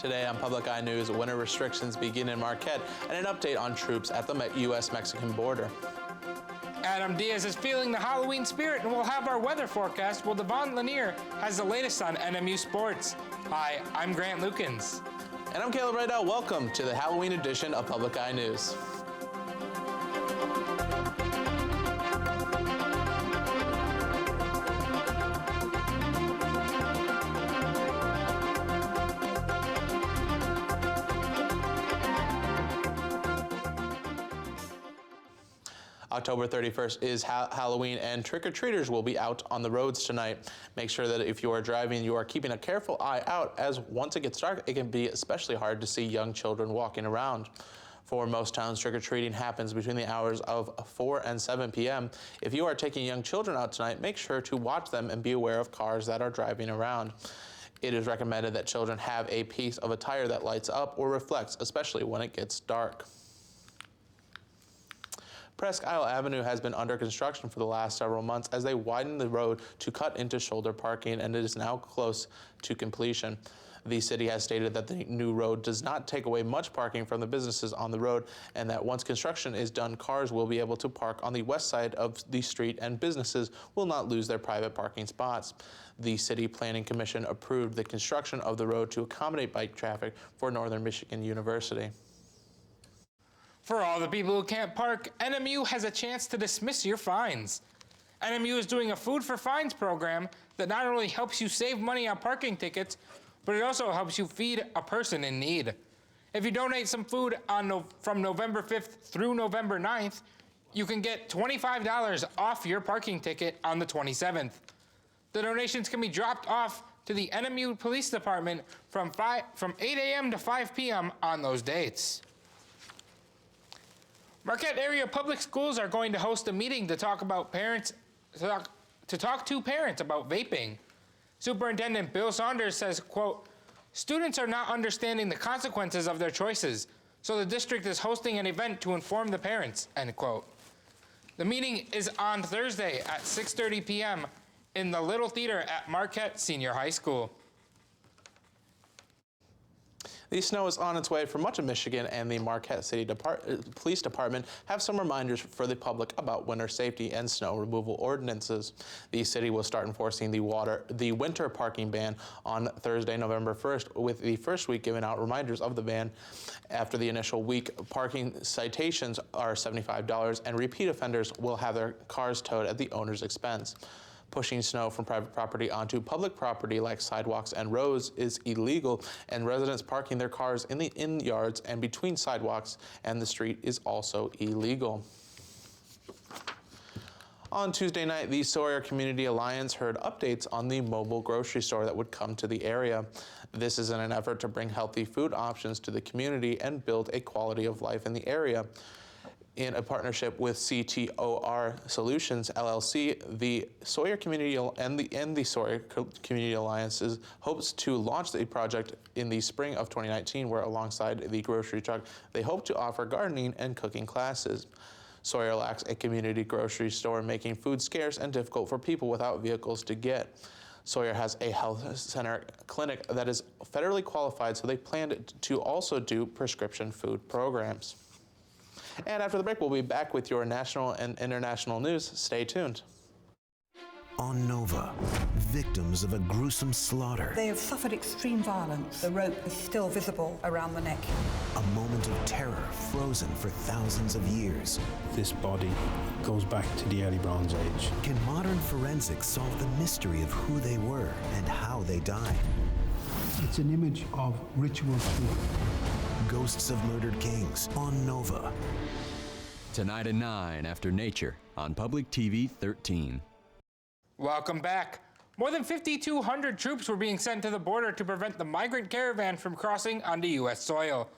Today on Public Eye News, winter restrictions begin in Marquette and an update on troops at the U.S.-Mexican border. Adam Diaz is feeling the Halloween spirit, and we'll have our weather forecast, while Devon Lanier has the latest on NMU sports. Hi, I'm Grant Lukens. And I'm Caleb Rydell. Welcome to the Halloween edition of Public Eye News. October 31st is Halloween, and trick-or-treaters will be out on the roads tonight. Make sure that if you are driving, you are keeping a careful eye out, as once it gets dark, it can be especially hard to see young children walking around. For most towns, trick-or-treating happens between the hours of 4 and 7 p.m. If you are taking young children out tonight, make sure to watch them and be aware of cars that are driving around. It is recommended that children have a piece of attire that lights up or reflects, especially when it gets dark. Presque Isle Avenue has been under construction for the last several months as they widen the road to cut into shoulder parking, and it is now close to completion. The city has stated that the new road does not take away much parking from the businesses on the road, and that once construction is done, cars will be able to park on the west side of the street and businesses will not lose their private parking spots. The City Planning Commission approved the construction of the road to accommodate bike traffic for Northern Michigan University. For all the people who can't park, NMU has a chance to dismiss your fines. NMU is doing a Food for Fines program that not only helps you save money on parking tickets, but it also helps you feed a person in need. If you donate some food from November 5th through November 9th, you can get $25 off your parking ticket on the 27th. The donations can be dropped off to the NMU Police Department from 8 a.m. to 5 p.m. on those dates. Marquette area public schools are going to host a meeting to talk to parents about vaping. Superintendent Bill Saunders says, quote, "Students are not understanding the consequences of their choices, so the district is hosting an event to inform the parents," end quote. The meeting is on Thursday at 6:30 p.m. in the Little Theater at Marquette Senior High School. The snow is on its way for much of Michigan, and the Marquette City Police Department have some reminders for the public about winter safety and snow removal ordinances. The city will start enforcing the winter parking ban on Thursday, November 1st, with the first week giving out reminders of the ban. After the initial week, parking citations are $75, and repeat offenders will have their cars towed at the owner's expense. Pushing snow from private property onto public property like sidewalks and roads is illegal, and residents parking their cars in the yards and between sidewalks and the street is also illegal. On Tuesday night, the Sawyer Community Alliance heard updates on the mobile grocery store that would come to the area. This is in an effort to bring healthy food options to the community and build a quality of life in the area. In a partnership with CTOR Solutions LLC, the Sawyer Community and the Sawyer Community Alliance hopes to launch the project in the spring of 2019, where alongside the grocery truck, they hope to offer gardening and cooking classes. Sawyer lacks a community grocery store, making food scarce and difficult for people without vehicles to get. Sawyer has a health center clinic that is federally qualified, so they plan to also do prescription food programs. And after the break, we'll be back with your national and international news. Stay tuned. On Nova, victims of a gruesome slaughter. They have suffered extreme violence. The rope is still visible around the neck. A moment of terror frozen for thousands of years. This body goes back to the early Bronze Age. Can modern forensics solve the mystery of who they were and how they died? It's an image of ritual truth. Ghosts of Murdered Kings on Nova. Tonight at 9 after Nature on Public TV 13. Welcome back. More than 5,200 troops were being sent to the border to prevent the migrant caravan from crossing onto U.S. soil.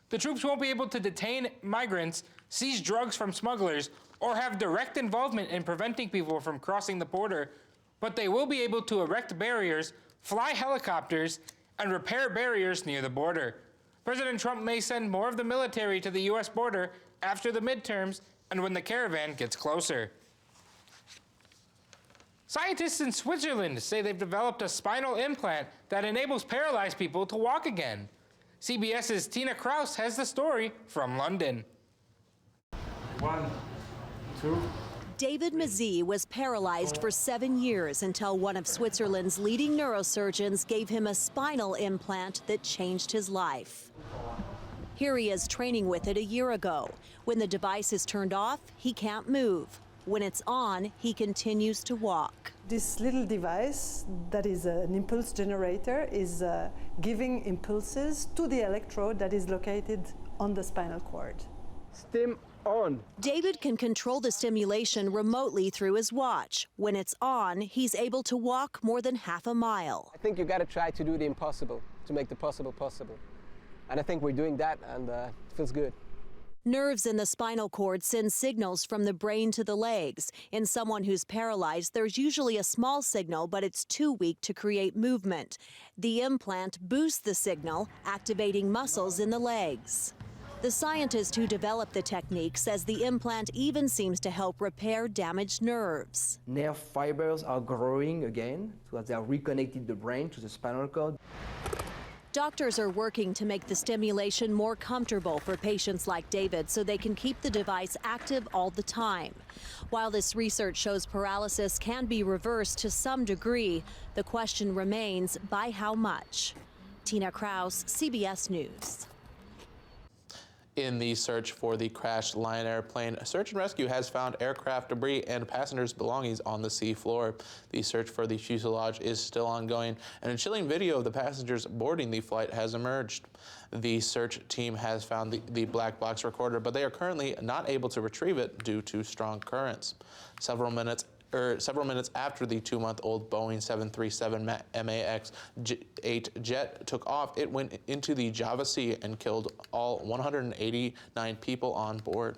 The troops won't be able to detain migrants, seize drugs from smugglers, or have direct involvement in preventing people from crossing the border, but they will be able to erect barriers, fly helicopters, and repair barriers near the border. President Trump may send more of the military to the U.S. border after the midterms and when the caravan gets closer. Scientists in Switzerland say they've developed a spinal implant that enables paralyzed people to walk again. CBS's Tina Kraus has the story from London. 1, 2. David Mazie was paralyzed for 7 years until one of Switzerland's leading neurosurgeons gave him a spinal implant that changed his life. Here he is training with it a year ago. When the device is turned off, he can't move. When it's on, he continues to walk. This little device that is an impulse generator is giving impulses to the electrode that is located on the spinal cord. Stim on. David can control the stimulation remotely through his watch. When it's on, he's able to walk more than half a mile. I think you got to try to do the impossible to make the possible possible. And I think we're doing that, and it feels good. Nerves in the spinal cord send signals from the brain to the legs. In someone who's paralyzed, there's usually a small signal, but it's too weak to create movement. The implant boosts the signal, activating muscles in the legs. The scientist who developed the technique says the implant even seems to help repair damaged nerves. Nerve fibers are growing again, so that they are reconnected the brain to the spinal cord. Doctors are working to make the stimulation more comfortable for patients like David so they can keep the device active all the time. While this research shows paralysis can be reversed to some degree, the question remains, by how much? Tina Kraus, CBS News. In the search for the crashed Lion Air plane, search and rescue has found aircraft debris and passengers' belongings on the sea floor. The search for the fuselage is still ongoing, and a chilling video of the passengers boarding the flight has emerged. The search team has found the black box recorder, but they are currently not able to retrieve it due to strong currents. Several minutes after the 2-month-old Boeing 737 MAX 8 jet took off, it went into the Java Sea and killed all 189 people on board.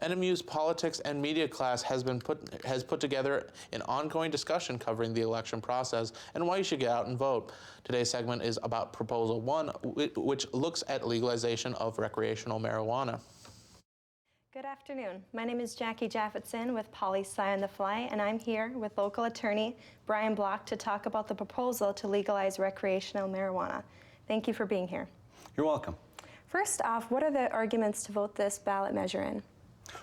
NMU's politics and media class has put together an ongoing discussion covering the election process and why you should get out and vote. Today's segment is about Proposal 1, which looks at legalization of recreational marijuana. Good afternoon. My name is Jackie Jaffetson with Poli-Sci on the Fly, and I'm here with local attorney Brian Block to talk about the proposal to legalize recreational marijuana. Thank you for being here. You're welcome. First off, what are the arguments to vote this ballot measure in?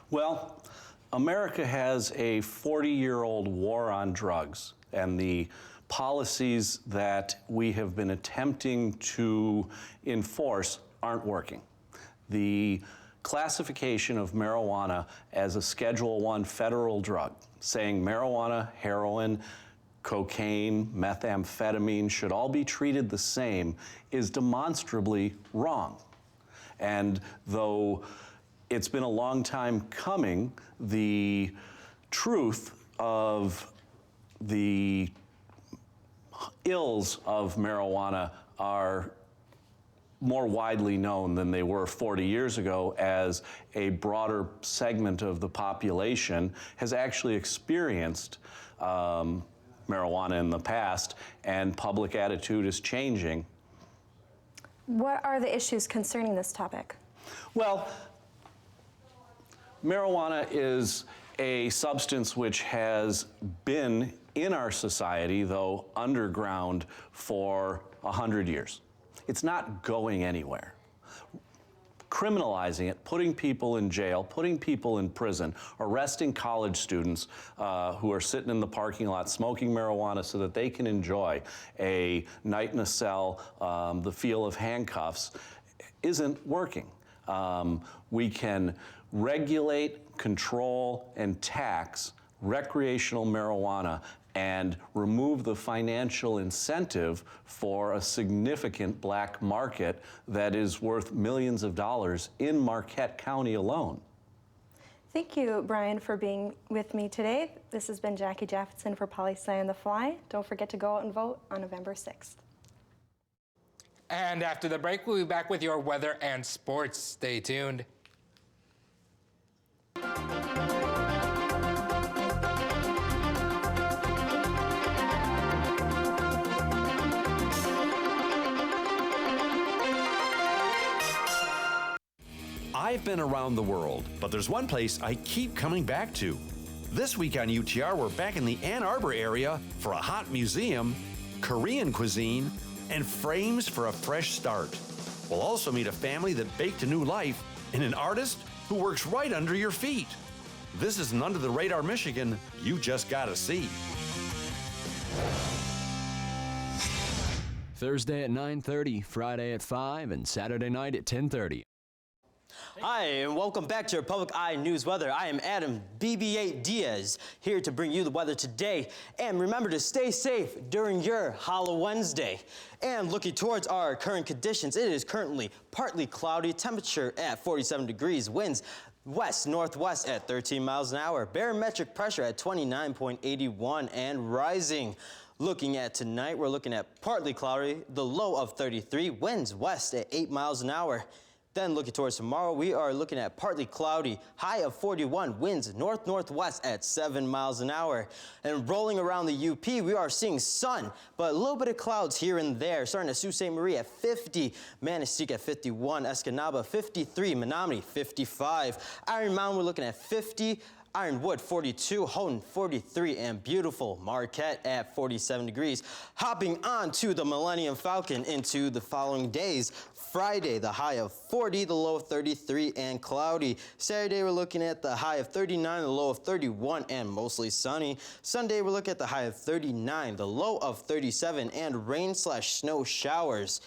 Well, America has a 40-year-old war on drugs, and the policies that we have been attempting to enforce aren't working. The classification of marijuana as a Schedule I federal drug, saying marijuana, heroin, cocaine, methamphetamine should all be treated the same, is demonstrably wrong. And though it's been a long time coming, the truth of the ills of marijuana are more widely known than they were 40 years ago, as a broader segment of the population has actually experienced marijuana in the past, and public attitude is changing. What are the issues concerning this topic? Well, marijuana is a substance which has been in our society, though underground, for 100 years. It's not going anywhere. Criminalizing it, putting people in jail, putting people in prison, arresting college students who are sitting in the parking lot smoking marijuana so that they can enjoy a night in a cell, the feel of handcuffs, isn't working. We can regulate, control, and tax recreational marijuana and remove the financial incentive for a significant black market that is worth millions of dollars in Marquette County alone. Thank you, Brian, for being with me today. This has been Jackie Jaffetson for Poli-Sci on the Fly. Don't forget to go out and vote on November 6th. And after the break, we'll be back with your weather and sports. Stay tuned. I've been around the world, but there's one place I keep coming back to. This week on UTR, we're back in the Ann Arbor area for a hot museum, Korean cuisine, and frames for a fresh start. We'll also meet a family that baked a new life in an artist who works right under your feet. This is an Under the Radar Michigan you just gotta see. Thursday at 9:30, Friday at 5, and Saturday night at 10:30. Hi, and welcome back to your Public Eye News Weather. I am Adam BB-8 Diaz, here to bring you the weather today. And remember to stay safe during your Hollow Wednesday. And looking towards our current conditions, it is currently partly cloudy, temperature at 47 degrees, winds west-northwest at 13 miles an hour, barometric pressure at 29.81 and rising. Looking at tonight, we're looking at partly cloudy, the low of 33, winds west at 8 miles an hour. Then looking towards tomorrow, we are looking at partly cloudy, high of 41, winds north-northwest at 7 miles an hour. And rolling around the UP, we are seeing sun, but a little bit of clouds here and there, starting at Sault Ste. Marie at 50, Manistique at 51, Escanaba 53, Menominee 55, Iron Mountain we're looking at 50, Ironwood 42, Houghton 43, and beautiful Marquette at 47 degrees. Hopping on to the Millennium Falcon into the following days. Friday, the high of 40, the low of 33, and cloudy. Saturday, we're looking at the high of 39, the low of 31, and mostly sunny. Sunday, we're looking at the high of 39, the low of 37, and rain/snow showers.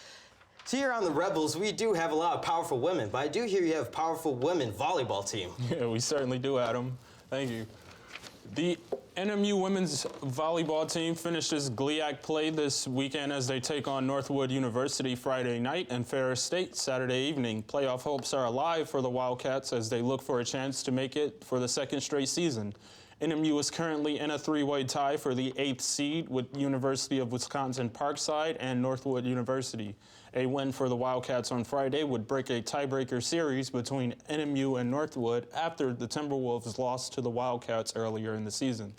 So here on the Rebels, we do have a lot of powerful women, but I do hear you have a powerful women volleyball team. Yeah, we certainly do, Adam. Thank you. The NMU women's volleyball team finished its GLIAC play this weekend as they take on Northwood University Friday night and Ferris State Saturday evening. Playoff hopes are alive for the Wildcats as they look for a chance to make it for the second straight season. NMU is currently in a three-way tie for the 8th seed with University of Wisconsin Parkside and Northwood University. A win for the Wildcats on Friday would break a tiebreaker series between NMU and Northwood after the Timberwolves lost to the Wildcats earlier in the season.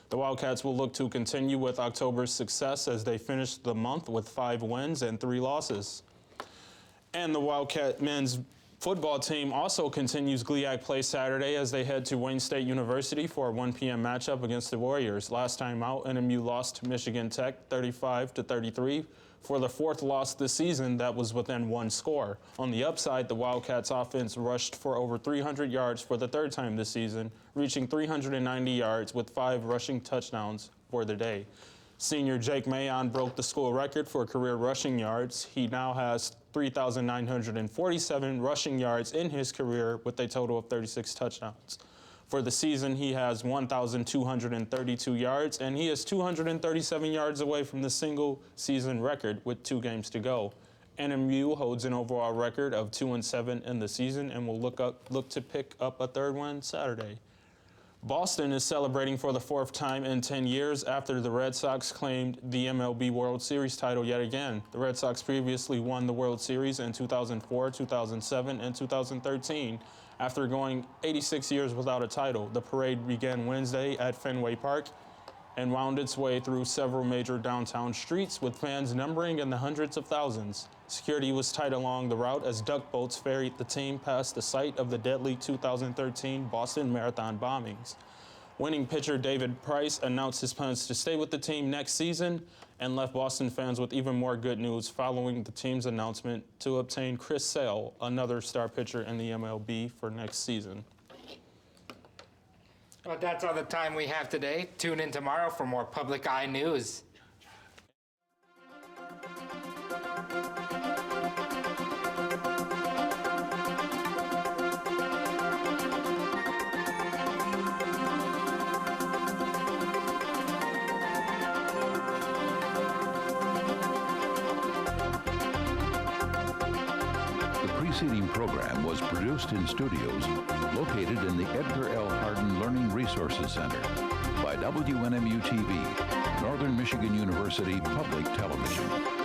The Wildcats will look to continue with October's success as they finish the month with 5 wins and 3 losses. And the Wildcat men's football team also continues GLIAC play Saturday as they head to Wayne State University for a 1 p.m. matchup against the Warriors. Last time out, NMU lost to Michigan Tech 35-33 for the 4th loss this season that was within 1 score. On the upside, the Wildcats offense rushed for over 300 yards for the 3rd time this season, reaching 390 yards with 5 rushing touchdowns for the day. Senior Jake Mayon broke the school record for career rushing yards. He now has 3,947 rushing yards in his career with a total of 36 touchdowns. For the season, he has 1,232 yards, and he is 237 yards away from the single-season record with 2 games to go. NMU holds an overall record of 2-7 in the season and will look to pick up a 3rd win Saturday. Boston is celebrating for the 4th time in 10 years after the Red Sox claimed the MLB World Series title yet again. The Red Sox previously won the World Series in 2004, 2007, and 2013. After going 86 years without a title, the parade began Wednesday at Fenway Park and wound its way through several major downtown streets with fans numbering in the hundreds of thousands. Security was tight along the route as duck boats ferried the team past the site of the deadly 2013 Boston Marathon bombings. Winning pitcher David Price announced his plans to stay with the team next season and left Boston fans with even more good news following the team's announcement to obtain Chris Sale, another star pitcher in the MLB, for next season. Well, that's all the time we have today. Tune in tomorrow for more Public Eye News. The preceding program was produced in studios located in the Edgar L. Hardin Learning Resources Center by WNMU-TV, Northern Michigan University Public Television.